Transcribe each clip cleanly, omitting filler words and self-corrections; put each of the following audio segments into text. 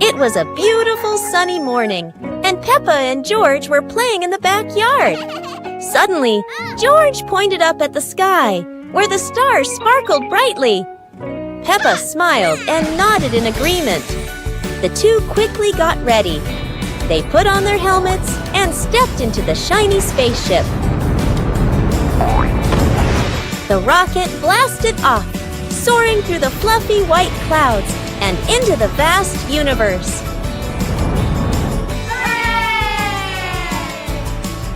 It was a beautiful sunny morning, and Peppa and George were playing in the backyard. Suddenly, George pointed up at the sky, where the stars sparkled brightly. Peppa smiled and nodded in agreement. The two quickly got ready. They put on their helmets and stepped into the shiny spaceship. The rocket blasted off, soaring through the fluffy white clouds and into the vast universe.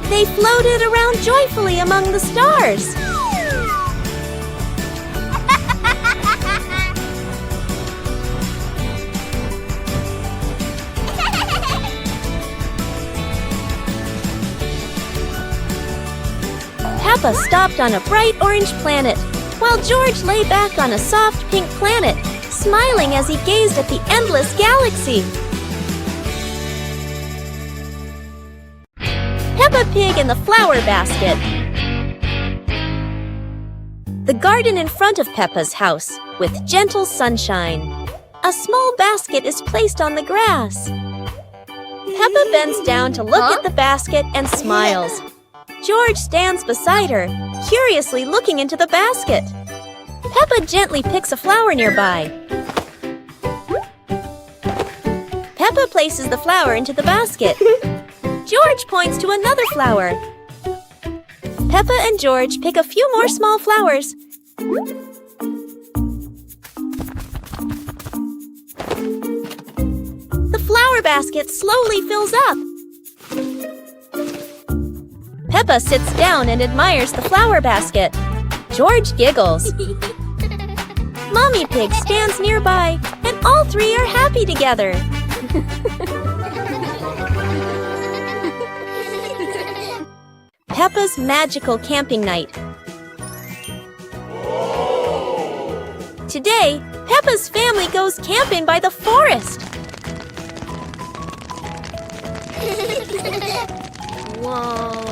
They floated around joyfully among the stars. Peppa stopped on a bright orange planet, while George lay back on a soft pink planet, smiling as he gazed at the endless galaxy. Peppa Pig and the Flower Basket. The garden in front of Peppa's house, with gentle sunshine. A small basket is placed on the grass. Peppa bends down to look at the basket and smiles. George stands beside her, curiously looking into the basket. Peppa gently picks a flower nearby. Peppa places the flower into the basket. George points to another flower. Peppa and George pick a few more small flowers. The flower basket slowly fills up. Peppa sits down and admires the flower basket. George giggles. Mommy Pig stands nearby, and all three are happy together. Peppa's magical camping night. Today, Peppa's family goes camping by the forest. Whoa.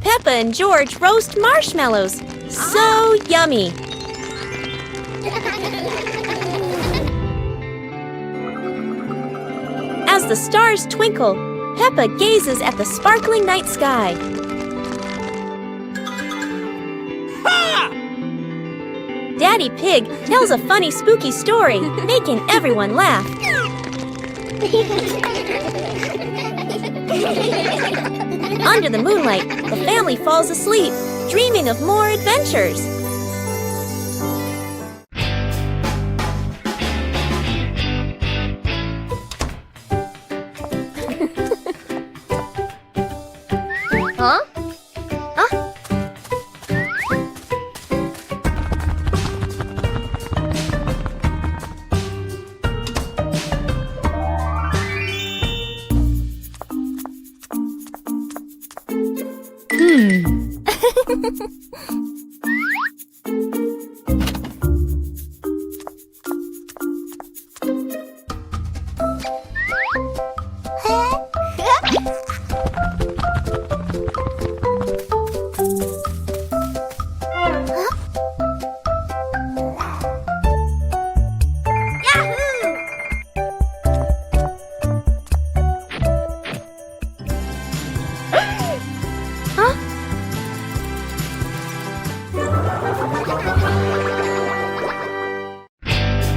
Peppa and George roast marshmallows. So yummy! As the stars twinkle, Peppa gazes at the sparkling night sky. Daddy Pig tells a funny, spooky story, making everyone laugh. Under the moonlight, the family falls asleep, dreaming of more adventures. Huh?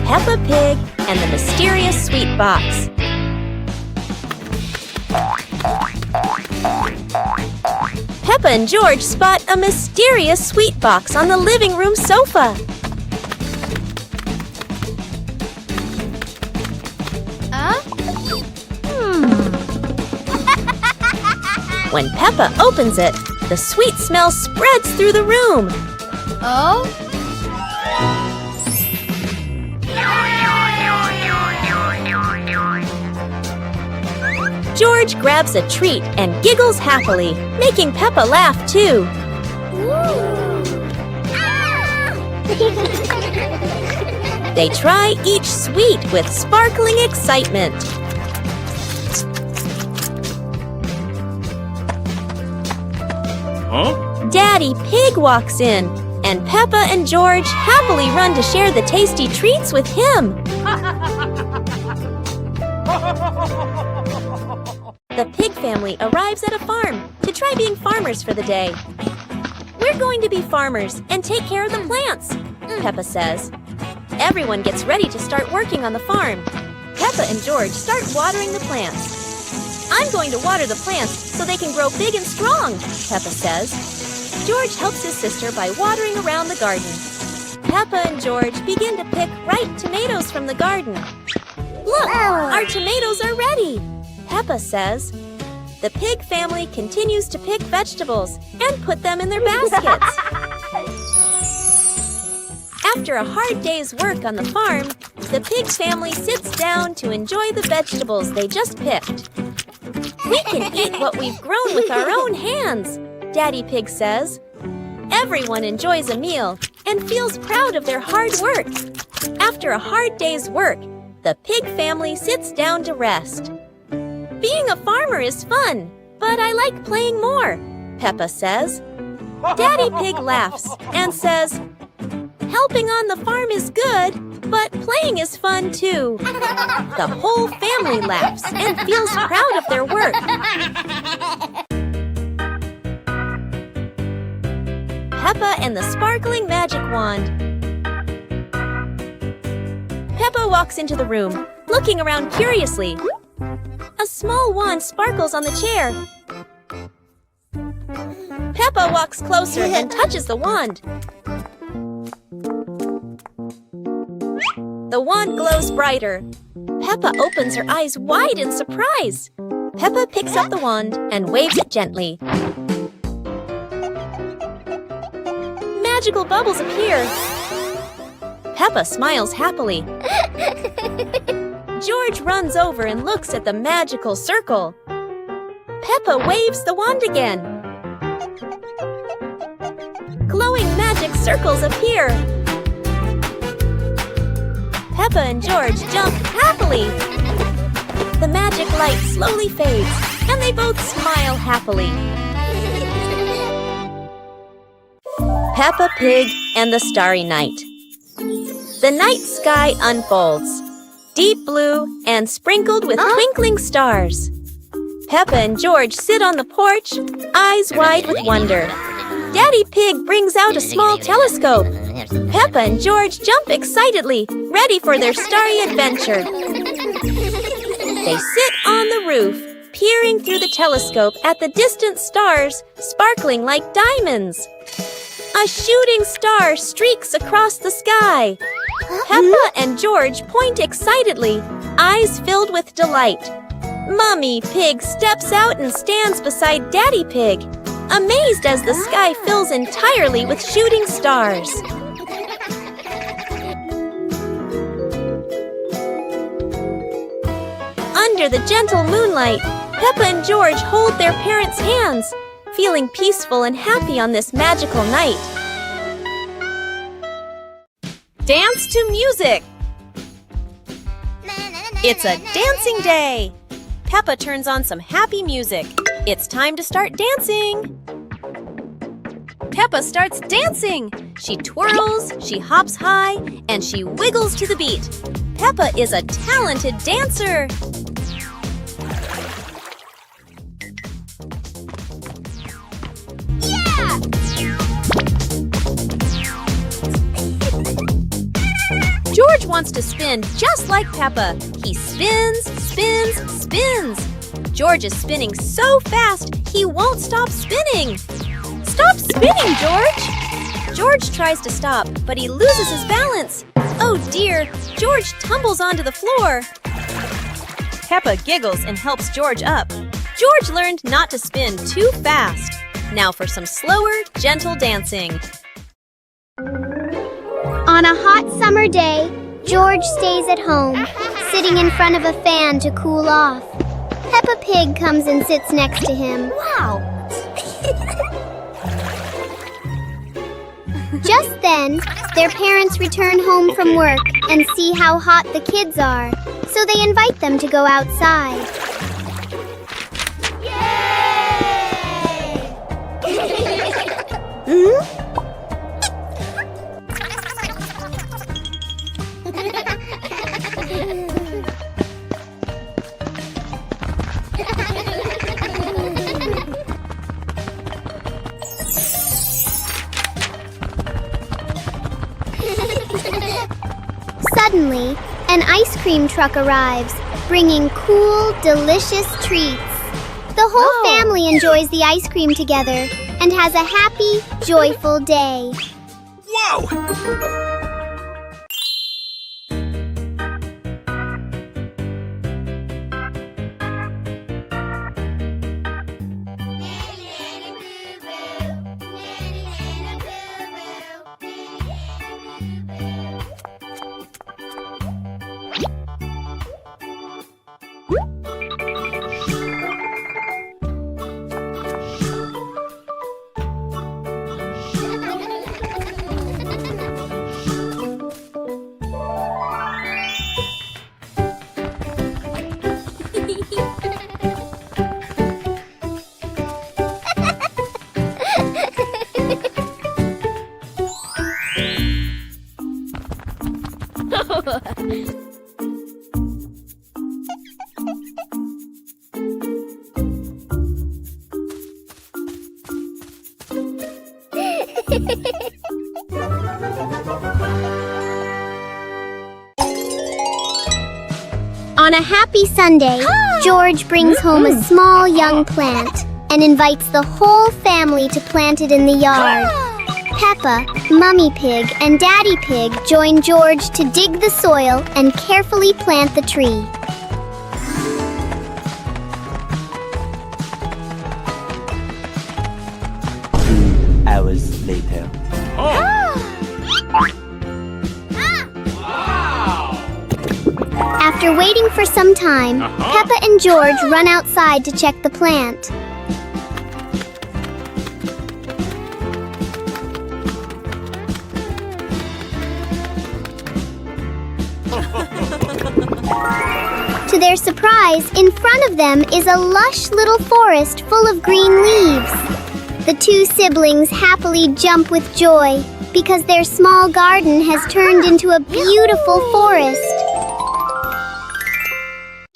Peppa Pig and the Mysterious Sweet Box. Peppa and George spot a mysterious sweet box on the living room sofa. When Peppa opens it, the sweet smell spreads through the room. Oh? George grabs a treat and giggles happily, making Peppa laugh too. They try each sweet with sparkling excitement. Daddy Pig walks in, and Peppa and George happily run to share the tasty treats with him. The pig family arrives at a farm to try being farmers for the day. We're going to be farmers and take care of the plants, Peppa says. Everyone gets ready to start working on the farm. Peppa and George start watering the plants. I'm going to water the plants so they can grow big and strong, Peppa says. George helps his sister by watering around the garden. Peppa and George begin to pick ripe tomatoes from the garden. Look, our tomatoes are ready, Peppa says. The pig family continues to pick vegetables and put them in their baskets. After a hard day's work on the farm, the pig family sits down to enjoy the vegetables they just picked. We can eat what we've grown with our own hands, Daddy Pig says. Everyone enjoys a meal and feels proud of their hard work. After a hard day's work, the pig family sits down to rest. Being a farmer is fun, but I like playing more, Peppa says. Daddy Pig laughs and says, helping on the farm is good, but playing is fun too. The whole family laughs and feels proud of their work. Peppa and the Sparkling Magic Wand. Peppa walks into the room, looking around curiously. A small wand sparkles on the chair. Peppa walks closer and touches the wand. The wand glows brighter. Peppa opens her eyes wide in surprise. Peppa picks up the wand and waves it gently. Magical bubbles appear. Peppa smiles happily. George runs over and looks at the magical circle. Peppa waves the wand again. Glowing magic circles appear. Peppa and George jump happily. The magic light slowly fades, and they both smile happily. Peppa Pig and the Starry Night. The night sky unfolds, deep blue and sprinkled with twinkling stars. Peppa and George sit on the porch, eyes wide with wonder. Daddy Pig brings out a small telescope. Peppa and George jump excitedly, ready for their starry adventure. They sit on the roof, peering through the telescope at the distant stars, sparkling like diamonds. A shooting star streaks across the sky. Peppa and George point excitedly, eyes filled with delight. Mummy Pig steps out and stands beside Daddy Pig, amazed as the sky fills entirely with shooting stars. Under the gentle moonlight, Peppa and George hold their parents' hands, feeling peaceful and happy on this magical night. Dance to music! It's a dancing day! Peppa turns on some happy music. It's time to start dancing! Peppa starts dancing! She twirls, she hops high, and she wiggles to the beat. Peppa is a talented dancer! Yeah! George wants to spin just like Peppa. He spins, spins, spins. George is spinning so fast, he won't stop spinning. Stop spinning, George! George tries to stop, but he loses his balance. Oh dear, George tumbles onto the floor. Peppa giggles and helps George up. George learned not to spin too fast. Now for some slower, gentle dancing. On a hot summer day, George stays at home, sitting in front of a fan to cool off. Peppa Pig comes and sits next to him. Wow! Just then, their parents return home from work and see how hot the kids are, so they invite them to go outside. Yay! ice cream truck arrives, bringing cool, delicious treats. The whole family enjoys the ice cream together and has a happy, joyful day. Whoa! On a happy Sunday, George brings home a small young plant and invites the whole family to plant it in the yard. Peppa, Mummy Pig, and Daddy Pig join George to dig the soil and carefully plant the tree. Hours later. After waiting for some time, Peppa and George run outside to check the plant. To their surprise, in front of them is a lush little forest full of green leaves. The two siblings happily jump with joy because their small garden has turned into a beautiful forest.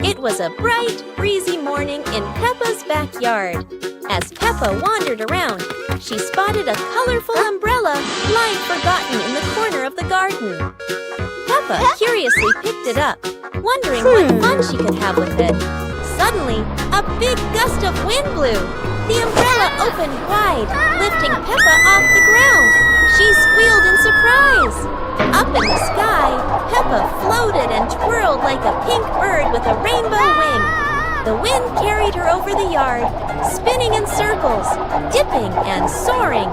It was a bright, breezy morning in Peppa's backyard. As Peppa wandered around, she spotted a colorful umbrella lying forgotten in the corner of the garden. Peppa curiously picked it up, wondering what fun she could have with it. Suddenly, a big gust of wind blew. The umbrella opened wide, lifting Peppa off the ground. She squealed in surprise. Up in the sky, Peppa floated and twirled like a pink bird with a rainbow wing. The wind carried her over the yard, spinning in circles, dipping and soaring.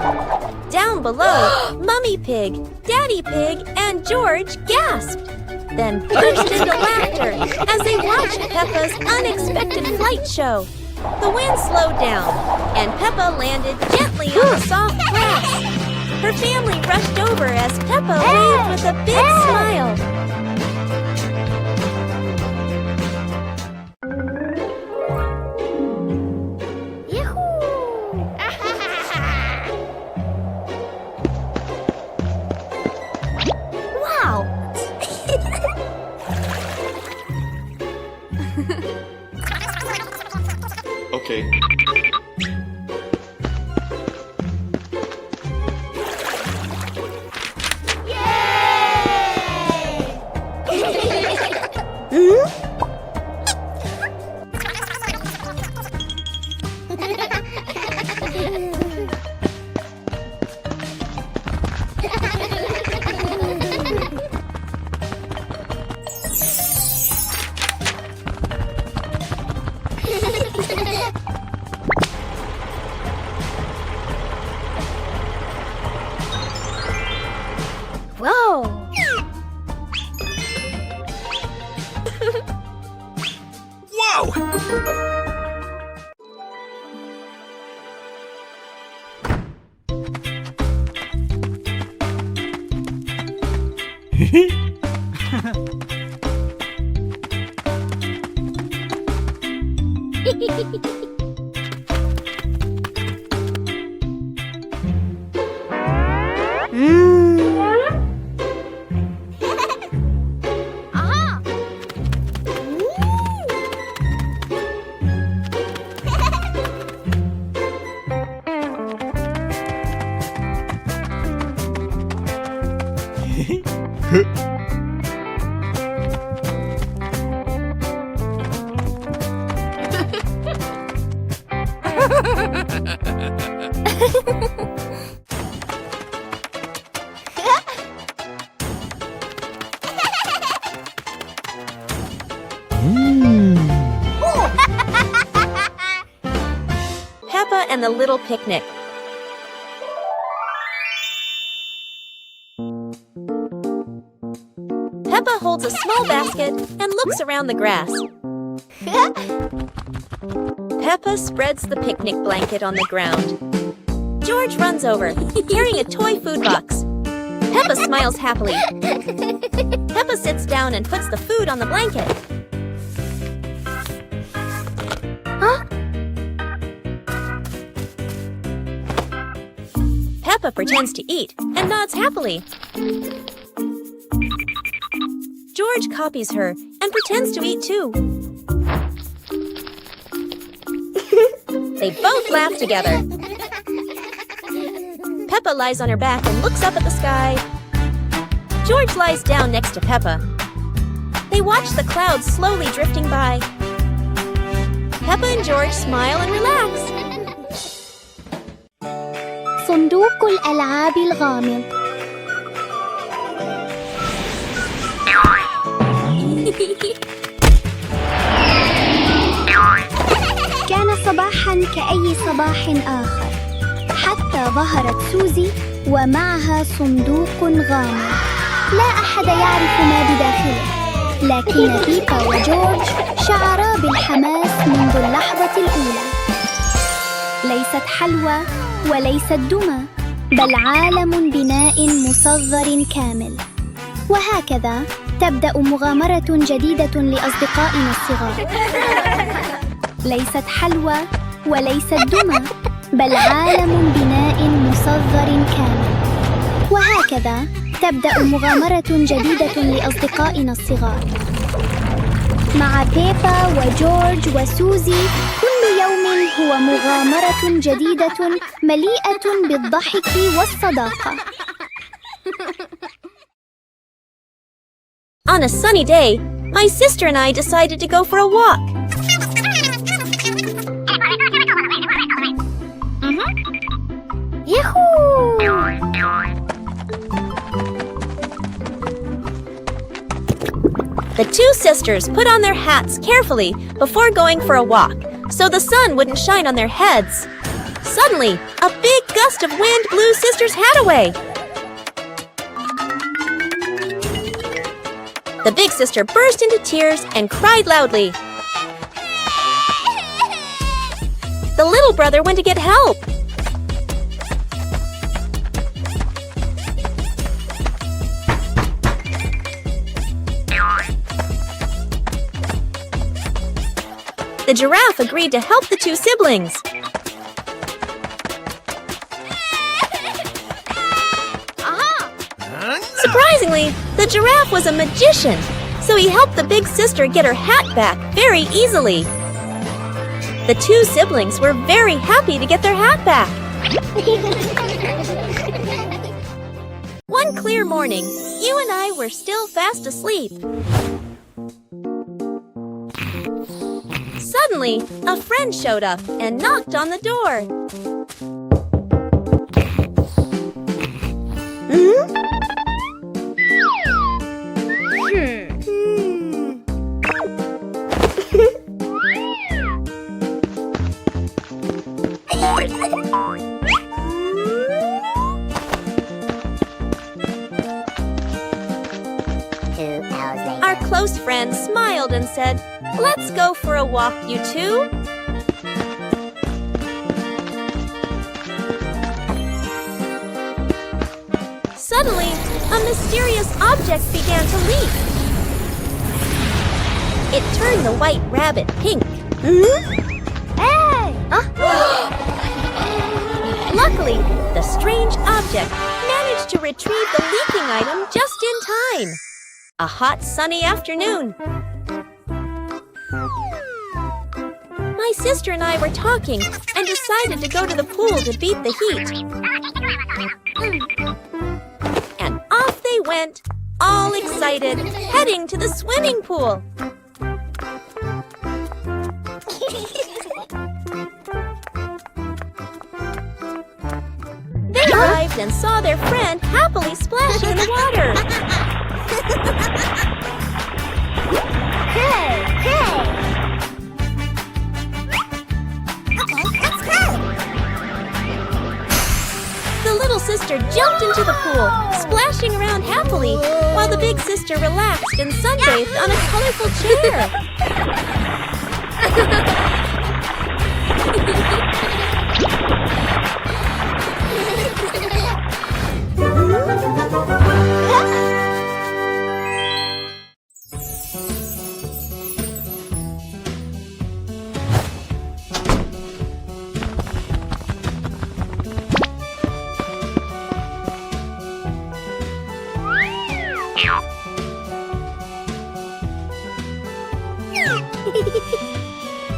Down below, Mummy Pig, Daddy Pig, and George gasped, then burst into laughter as they watched Peppa's unexpected flight show. The wind slowed down, and Peppa landed gently on the soft grass. Her family rushed over as Peppa waved with a big smile. Wow! Okay. Whoa! Whoa! Peppa and the Little Picnic. Peppa holds a small basket and looks around the grass. Peppa spreads the picnic blanket on the ground. George runs over, carrying a toy food box. Peppa smiles happily. Peppa sits down and puts the food on the blanket. Huh? Peppa pretends to eat and nods happily. George copies her and pretends to eat too. They both laugh together. Peppa lies on her back and looks up at the sky. George lies down next to Peppa. They watch the clouds slowly drifting by. Peppa and George smile and relax. صندوق الألعاب الغامض. كان صباحاً كأي صباح آخر، حتى ظهرت سوزي ومعها صندوق غامض. لا أحد يعرف ما بداخله، لكن بيبا وجورج شعرا بالحماس منذ اللحظة الأولى. ليست حلوى وليست دمى، بل عالم بناء مصغر كامل. وهكذا تبدأ مغامرة جديدة لأصدقائنا الصغار. ليست حلوى وليست دمى، بل عالم بناء مصغر كامل. وهكذا تبدأ مغامرة جديدة لأصدقائنا الصغار. مع بيبا وجورج وسوزي كل يوم هو مغامرة جديدة مليئة بالضحك والصداقة. On a sunny day, my sister and I decided to go for a walk. The two sisters put on their hats carefully before going for a walk, so the sun wouldn't shine on their heads. Suddenly, a big gust of wind blew Sister's hat away. The big sister burst into tears and cried loudly. The little brother went to get help. The giraffe agreed to help the two siblings. Surprisingly, the giraffe was a magician, so he helped the big sister get her hat back very easily. The two siblings were very happy to get their hat back. One clear morning, you and I were still fast asleep. Suddenly, a friend showed up and knocked on the door. Our close friend smiled and said, "Let's go for a walk, you two." Suddenly, a mysterious object began to leak. It turned the white rabbit pink. Hey! Luckily, the strange object managed to retrieve the leaking item just in time. A hot, sunny afternoon. My sister and I were talking and decided to go to the pool to beat the heat. And off they went, all excited, heading to the swimming pool. and saw their friend happily splashing in the water. Hey, hey! The little sister jumped into the pool, splashing around happily, while the big sister relaxed and sunbathed on a colorful chair.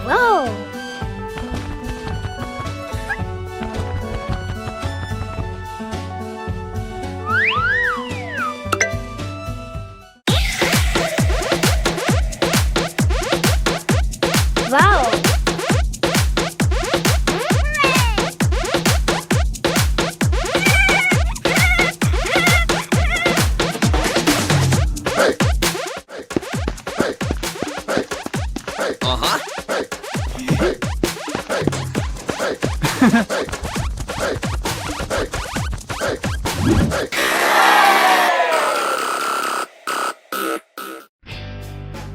Whoa! Wow!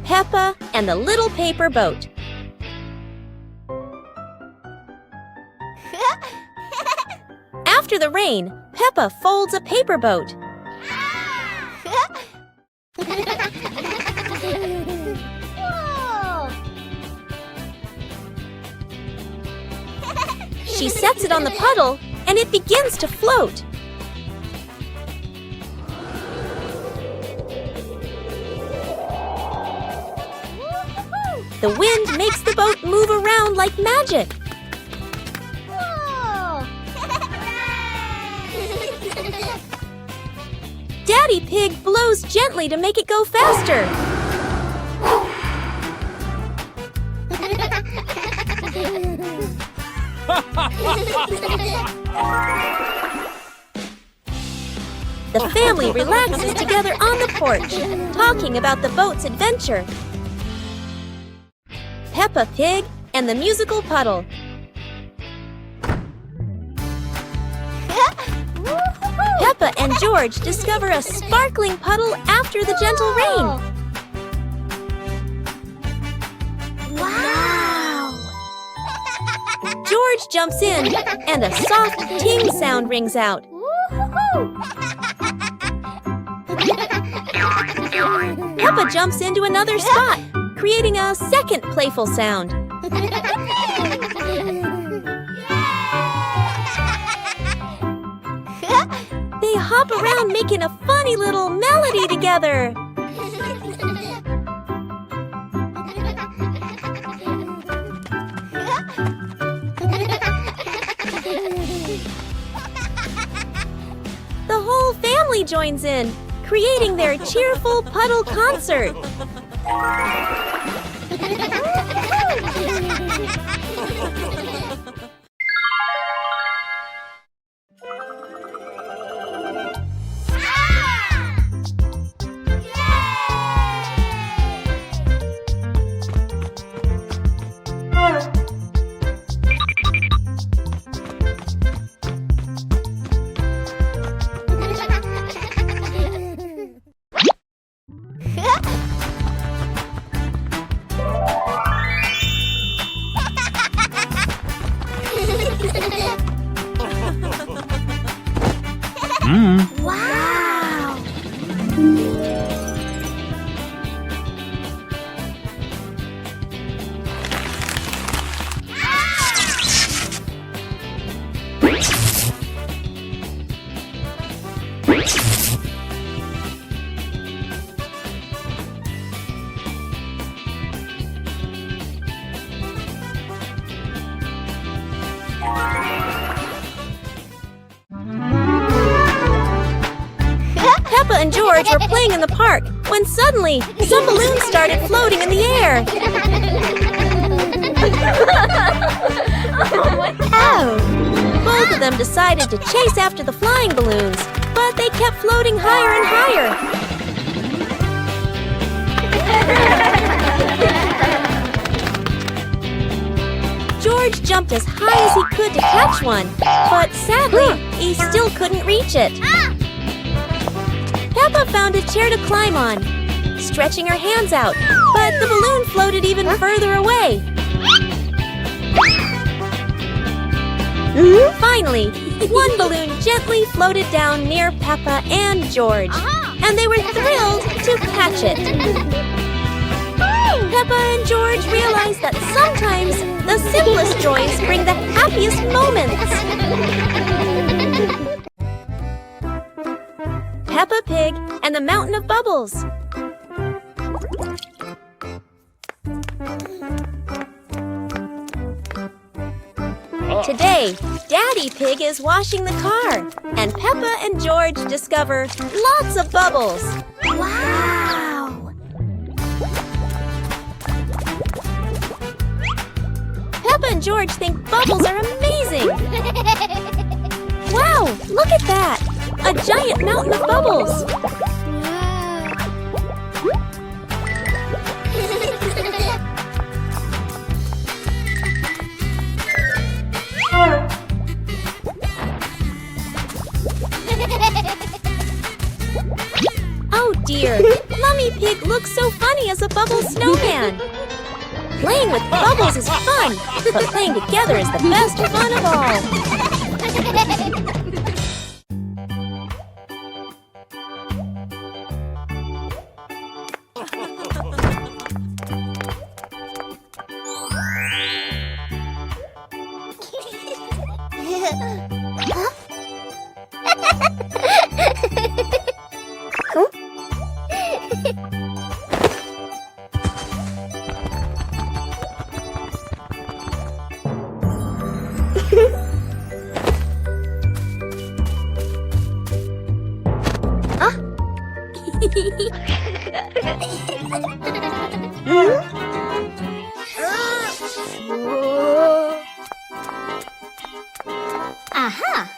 Peppa and the Little Paper Boat. After the rain, Peppa folds a paper boat. Whoa! She sets it on the puddle, and it begins to float. The wind makes the boat move around like magic. Whoa! Daddy Pig blows gently to make it go faster. The family relaxes together on the porch, talking about the boat's adventure. Peppa Pig and the Musical Puddle. Peppa and George discover a sparkling puddle after the gentle rain. Wow! George jumps in, and a soft ting sound rings out. Peppa jumps into another spot, creating a second playful sound. They hop around making a funny little melody together. The whole family joins in, creating their cheerful puddle concert. Wow! Peppa and George were playing in the park when suddenly some balloons started floating in the air. Oh! Both of them them decided to chase after the flying balloons, but they kept floating higher and higher. George jumped as high as he could to catch one, but sadly, he still couldn't reach it. Peppa found a chair to climb on, stretching her hands out, but the balloon floated even further away. Finally, one balloon gently floated down near Peppa and George, and they were thrilled to catch it. Peppa and George realized that sometimes the simplest joys bring the happiest moments. Peppa Pig and the Mountain of Bubbles. Today, Daddy Pig is washing the car, and Peppa and George discover lots of bubbles. Wow! Peppa and George think bubbles are amazing. Wow, look at that! A giant mountain of bubbles. Oh dear, Mummy Pig looks so funny as a bubble snowman. Playing with bubbles is fun, but playing together is the best fun of all. Aha!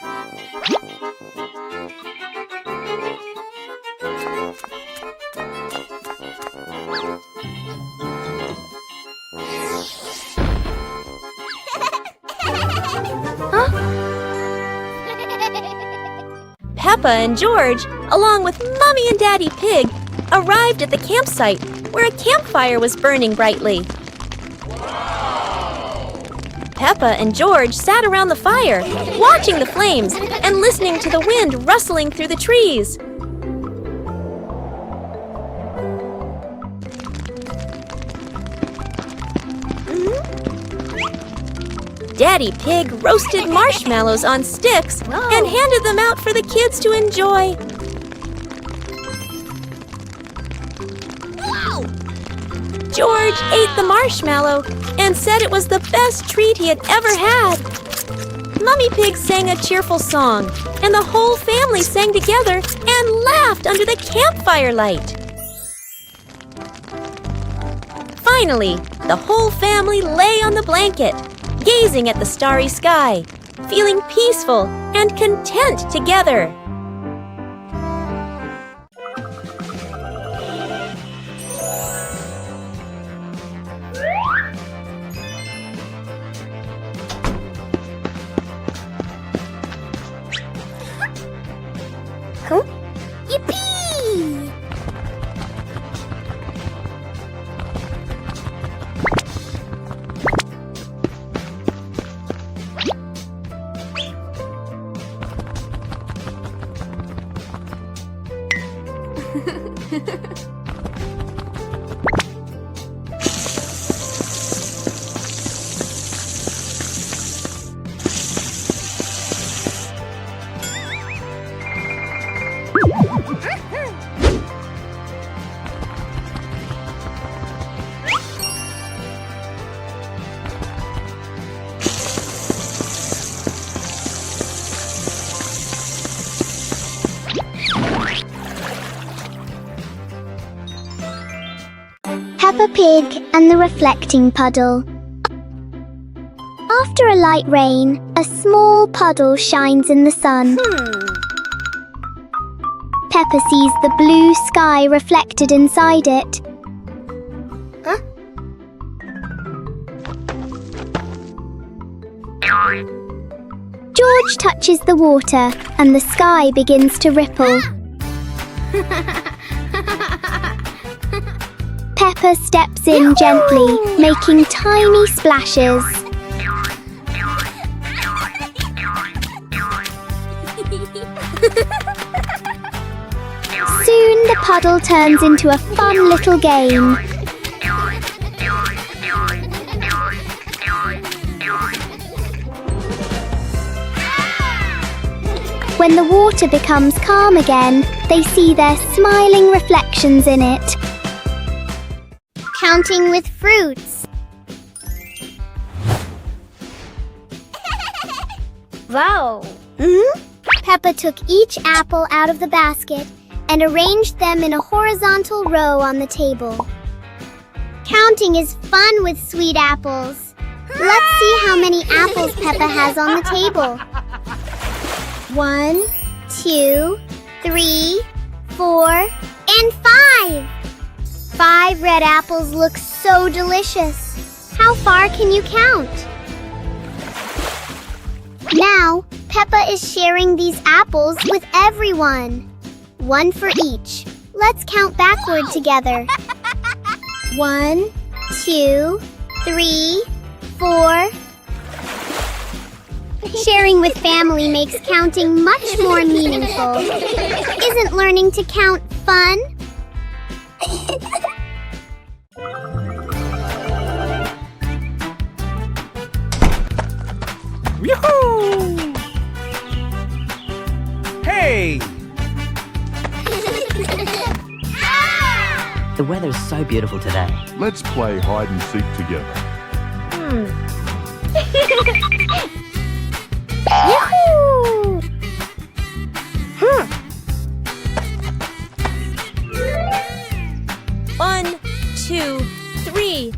Peppa and George, along with Mummy and Daddy Pig, arrived at the campsite where a campfire was burning brightly. Peppa and George sat around the fire, watching the flames and listening to the wind rustling through the trees. Daddy Pig roasted marshmallows on sticks and handed them out for the kids to enjoy. George ate the marshmallow and said it was the best treat he had ever had. Mummy Pig sang a cheerful song, and the whole family sang together and laughed under the campfire light. Finally, the whole family lay on the blanket, gazing at the starry sky, feeling peaceful and content together. Yippee! Peppa Pig and the Reflecting Puddle. After a light rain, a small puddle shines in the sun. Peppa sees the blue sky reflected inside it. George touches the water and the sky begins to ripple. Peppa steps in gently, making tiny splashes. Soon the puddle turns into a fun little game. When the water becomes calm again, they see their smiling reflections in it. Counting with fruits. Wow! Peppa took each apple out of the basket and arranged them in a horizontal row on the table. Counting is fun with sweet apples. Let's see how many apples Peppa has on the table. 1, 2, 3, 4, and 5. 5 red apples look so delicious. How far can you count? Now, Peppa is sharing these apples with everyone. 1 for each. Let's count backward together. 1, 2, 3, 4. Sharing with family makes counting much more meaningful. Isn't learning to count fun? Yoo-hoo! Hey! The weather's so beautiful today. Let's play hide and seek together. Yahoo! 1, 2, 3.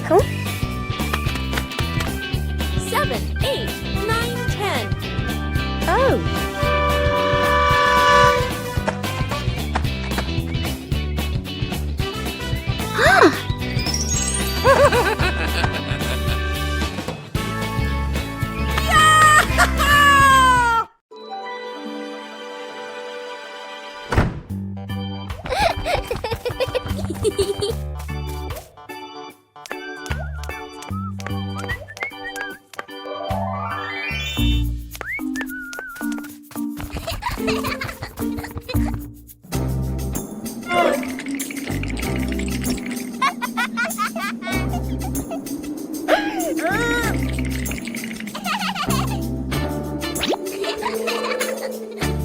Cool. 7, 8, 9, 10. Oh!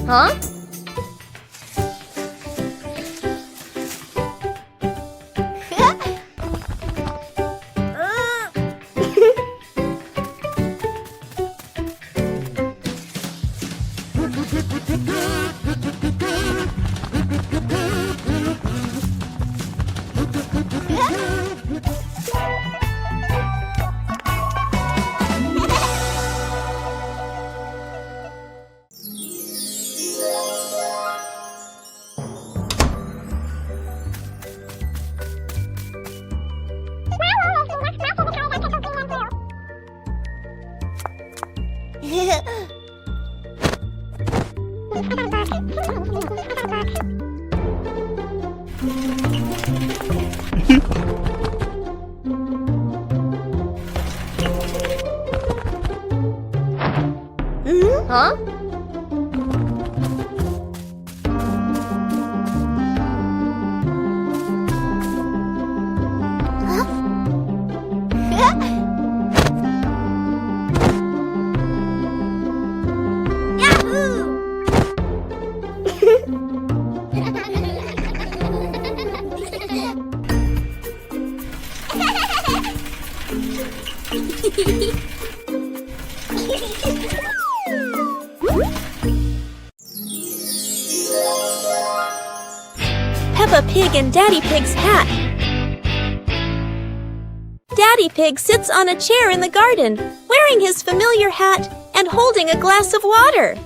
Huh? Huh? Peppa Pig and Daddy Pig's hat. Daddy Pig sits on a chair in the garden, wearing his familiar hat and holding a glass of water.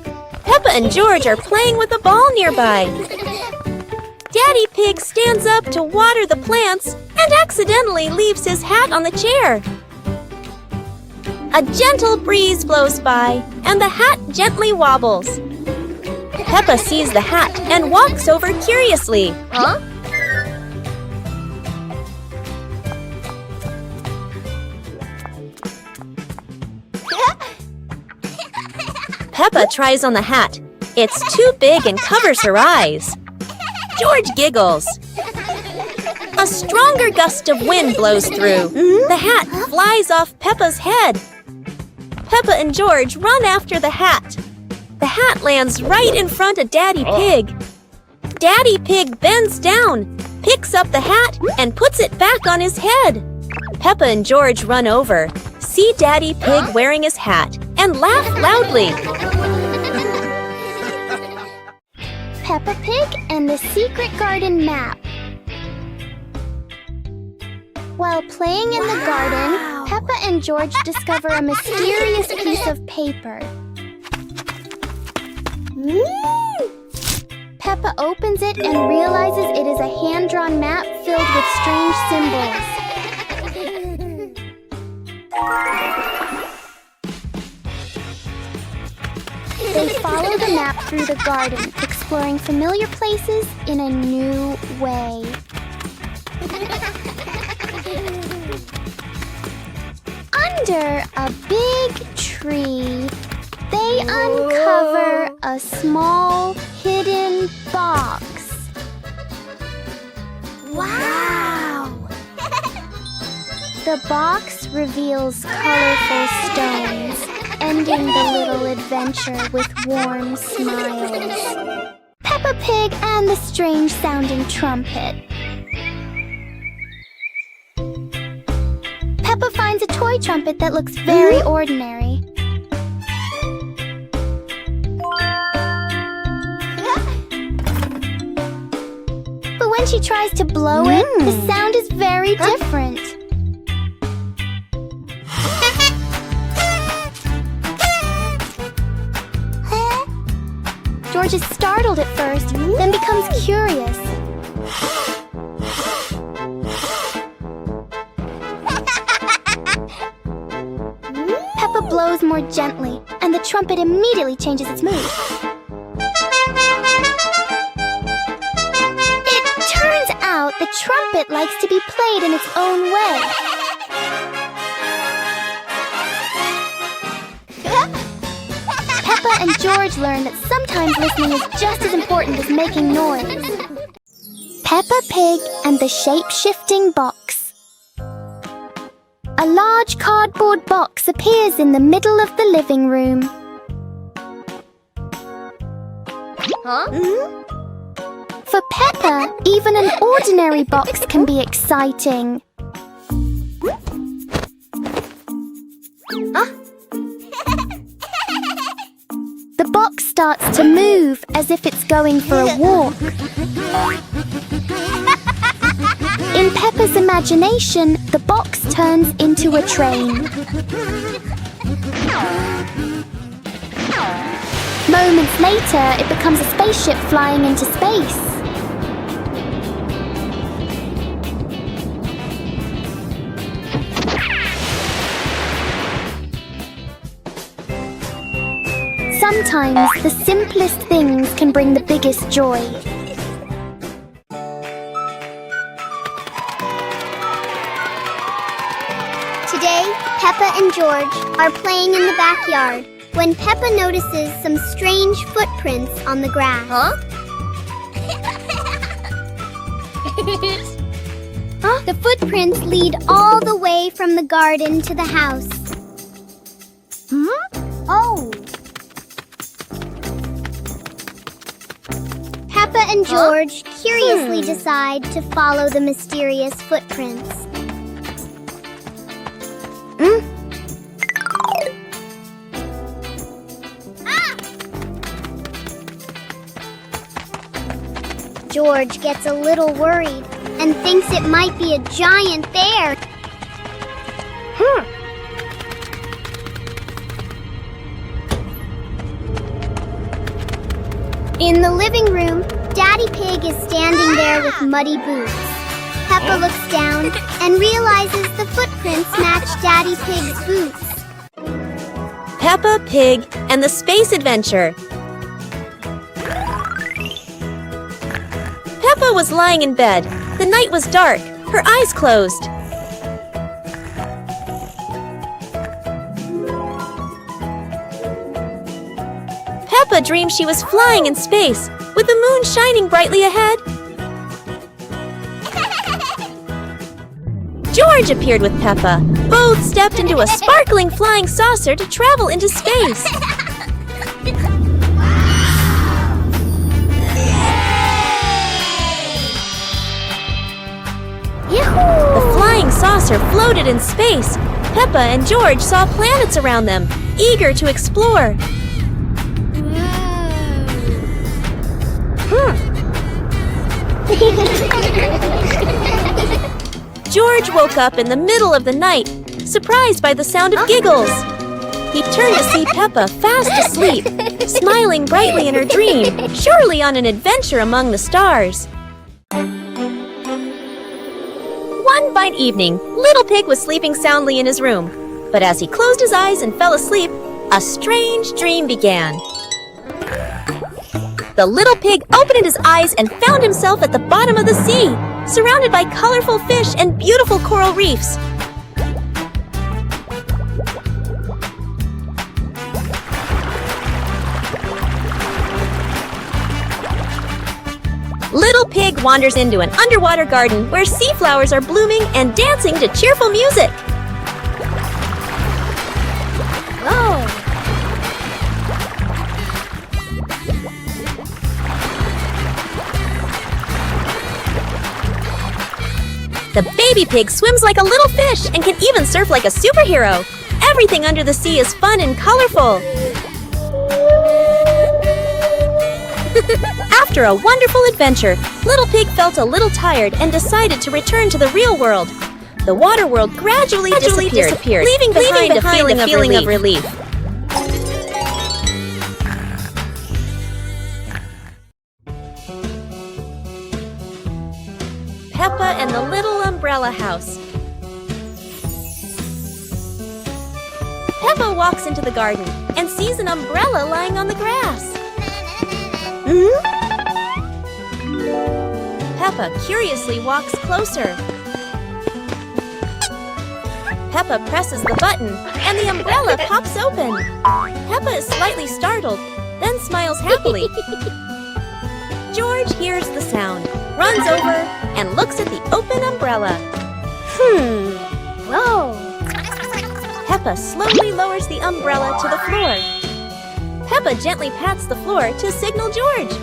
Peppa and George are playing with a ball nearby. Daddy Pig stands up to water the plants and accidentally leaves his hat on the chair. A gentle breeze blows by and the hat gently wobbles. Peppa sees the hat and walks over curiously. Huh? Peppa tries on the hat. It's too big and covers her eyes. George giggles. A stronger gust of wind blows through. The hat flies off Peppa's head. Peppa and George run after the hat. The hat lands right in front of Daddy Pig. Daddy Pig bends down, picks up the hat, and puts it back on his head. Peppa and George run over, see Daddy Pig wearing his hat, and laugh loudly. Peppa Pig and the Secret Garden Map. While playing in the garden, Peppa and George discover a mysterious piece of paper. Peppa opens it and realizes it is a hand-drawn map filled with strange symbols. They follow the map through the garden, exploring familiar places in a new way. Under a big tree, they uncover a small hidden box. Wow! The box reveals colorful stones, ending the little adventure with warm smiles. Peppa Pig and the strange-sounding trumpet. Peppa finds a toy trumpet that looks very ordinary. But when she tries to blow it, the sound is very different. George is startled at first, then becomes curious. Peppa blows more gently, and the trumpet immediately changes its mood. It turns out the trumpet likes to be played in its own way. Peppa and George learn that sometimes listening is just as important as making noise. Peppa Pig and the Shape-Shifting Box. A large cardboard box appears in the middle of the living room. For Peppa, even an ordinary box can be exciting. The box starts to move as if it's going for a walk. In Peppa's imagination, the box turns into a train. Moments later, it becomes a spaceship flying into space. Sometimes the simplest things can bring the biggest joy. Today, Peppa and George are playing in the backyard when Peppa notices some strange footprints on the grass. The footprints lead all the way from the garden to the house. Oh! Peppa and George curiously decide to follow the mysterious footprints. George gets a little worried and thinks it might be a giant bear. In the living room, Daddy Pig is standing there with muddy boots. Peppa looks down and realizes the footprints match Daddy Pig's boots. Peppa Pig and the Space Adventure. Peppa was lying in bed. The night was dark. Her eyes closed. Peppa dreamed she was flying in space, with the moon shining brightly ahead. George appeared with Peppa. Both stepped into a sparkling flying saucer to travel into space. The flying saucer floated in space. Peppa and George saw planets around them, eager to explore. George woke up in the middle of the night, surprised by the sound of giggles. He turned to see Peppa fast asleep, smiling brightly in her dream, surely on an adventure among the stars. One fine evening, Little Pig was sleeping soundly in his room. But as he closed his eyes and fell asleep, a strange dream began. The little pig opened his eyes and found himself at the bottom of the sea, surrounded by colorful fish and beautiful coral reefs. Little Pig wanders into an underwater garden where sea flowers are blooming and dancing to cheerful music. The baby pig swims like a little fish and can even surf like a superhero. Everything under the sea is fun and colorful. After a wonderful adventure, Little Pig felt a little tired and decided to return to the real world. The water world gradually disappeared, leaving behind a feeling of relief. Peppa and the Little Umbrella House. Peppa walks into the garden and sees an umbrella lying on the grass. Peppa curiously walks closer. Peppa presses the button and the umbrella pops open. Peppa is slightly startled, then smiles happily. George hears the sound, runs over, and looks at the open umbrella. Whoa! Peppa slowly lowers the umbrella to the floor. Peppa gently pats the floor to signal George.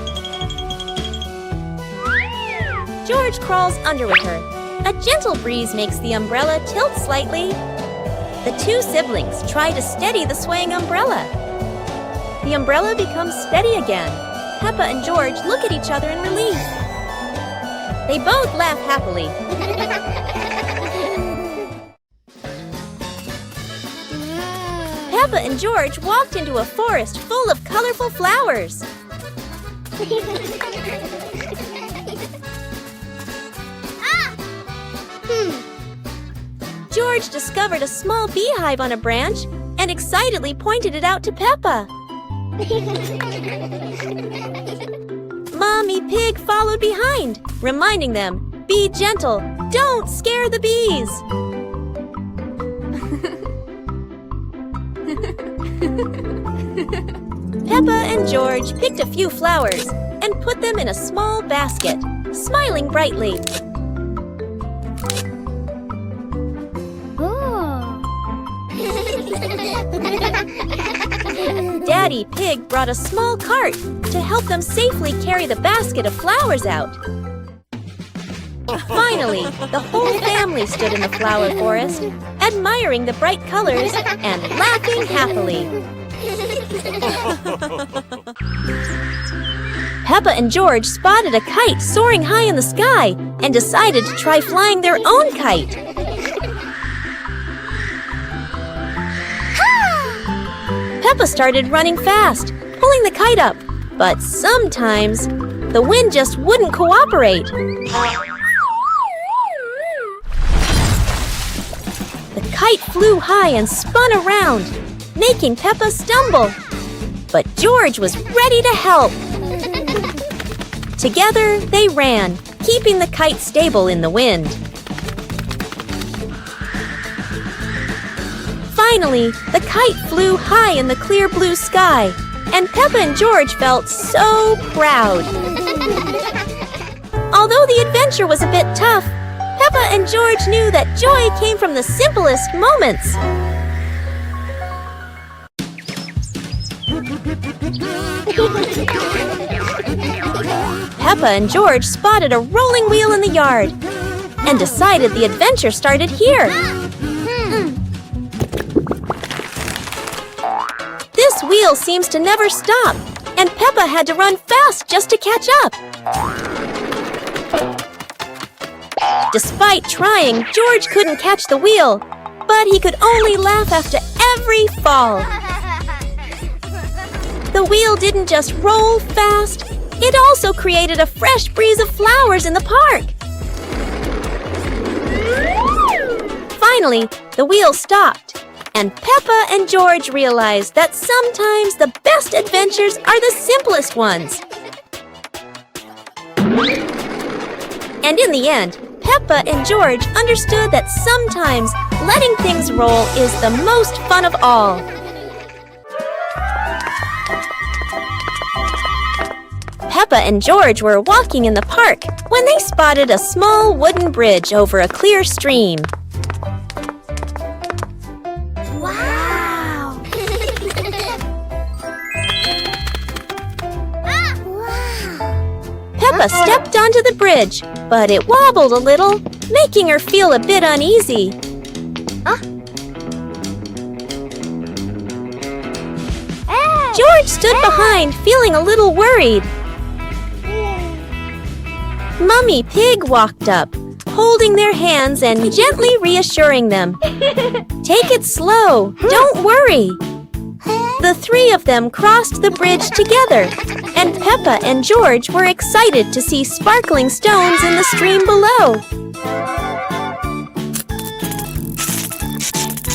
George crawls under with her. A gentle breeze makes the umbrella tilt slightly. The two siblings try to steady the swaying umbrella. The umbrella becomes steady again. Peppa and George look at each other in relief. They both laugh happily. Peppa and George walked into a forest full of colorful flowers. George discovered a small beehive on a branch and excitedly pointed it out to Peppa. Mommy Pig followed behind, reminding them, "Be gentle, don't scare the bees." Peppa and George picked a few flowers and put them in a small basket, smiling brightly. Daddy Pig brought a small cart to help them safely carry the basket of flowers out. Finally, the whole family stood in the flower forest, admiring the bright colors and laughing happily. Peppa and George spotted a kite soaring high in the sky and decided to try flying their own kite. Peppa started running fast, pulling the kite up, but sometimes the wind just wouldn't cooperate. The kite flew high and spun around, making Peppa stumble. But George was ready to help. Together, they ran, keeping the kite stable in the wind. Finally, the kite flew high in the clear blue sky, and Peppa and George felt so proud. Although the adventure was a bit tough, Peppa and George knew that joy came from the simplest moments. Peppa and George spotted a rolling wheel in the yard and decided the adventure started here. This wheel seems to never stop, and Peppa had to run fast just to catch up. Despite trying, George couldn't catch the wheel, but he could only laugh after every fall. The wheel didn't just roll fast, it also created a fresh breeze of flowers in the park. Finally, the wheel stopped, and Peppa and George realized that sometimes the best adventures are the simplest ones. And in the end, Peppa and George understood that sometimes letting things roll is the most fun of all. Peppa and George were walking in the park when they spotted a small wooden bridge over a clear stream. Wow! Peppa stepped onto the bridge, but it wobbled a little, making her feel a bit uneasy. George stood behind, feeling a little worried. Mummy Pig walked up, holding their hands and gently reassuring them. Take it slow, don't worry. The three of them crossed the bridge together, and Peppa and George were excited to see sparkling stones in the stream below.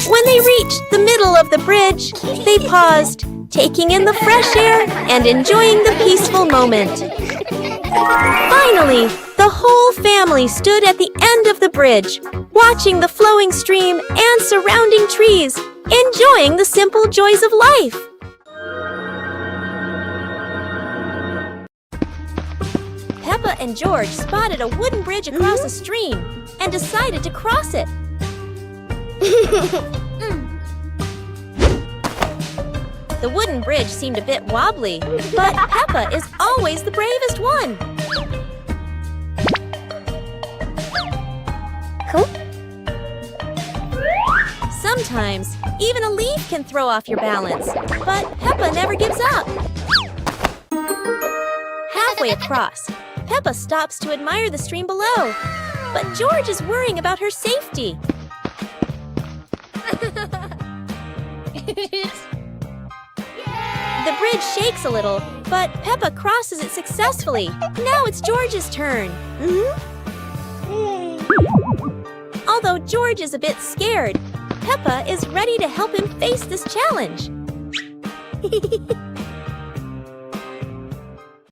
When they reached the middle of the bridge, they paused, taking in the fresh air and enjoying the peaceful moment. Finally, the whole family stood at the end of the bridge, watching the flowing stream and surrounding trees, enjoying the simple joys of life. Peppa and George spotted a wooden bridge across a stream and decided to cross it. The wooden bridge seemed a bit wobbly, but Peppa is always the bravest one. Sometimes, even a leaf can throw off your balance, but Peppa never gives up. Halfway across, Peppa stops to admire the stream below, but George is worrying about her safety. The bridge shakes a little, but Peppa crosses it successfully. Now it's George's turn. Although George is a bit scared, Peppa is ready to help him face this challenge.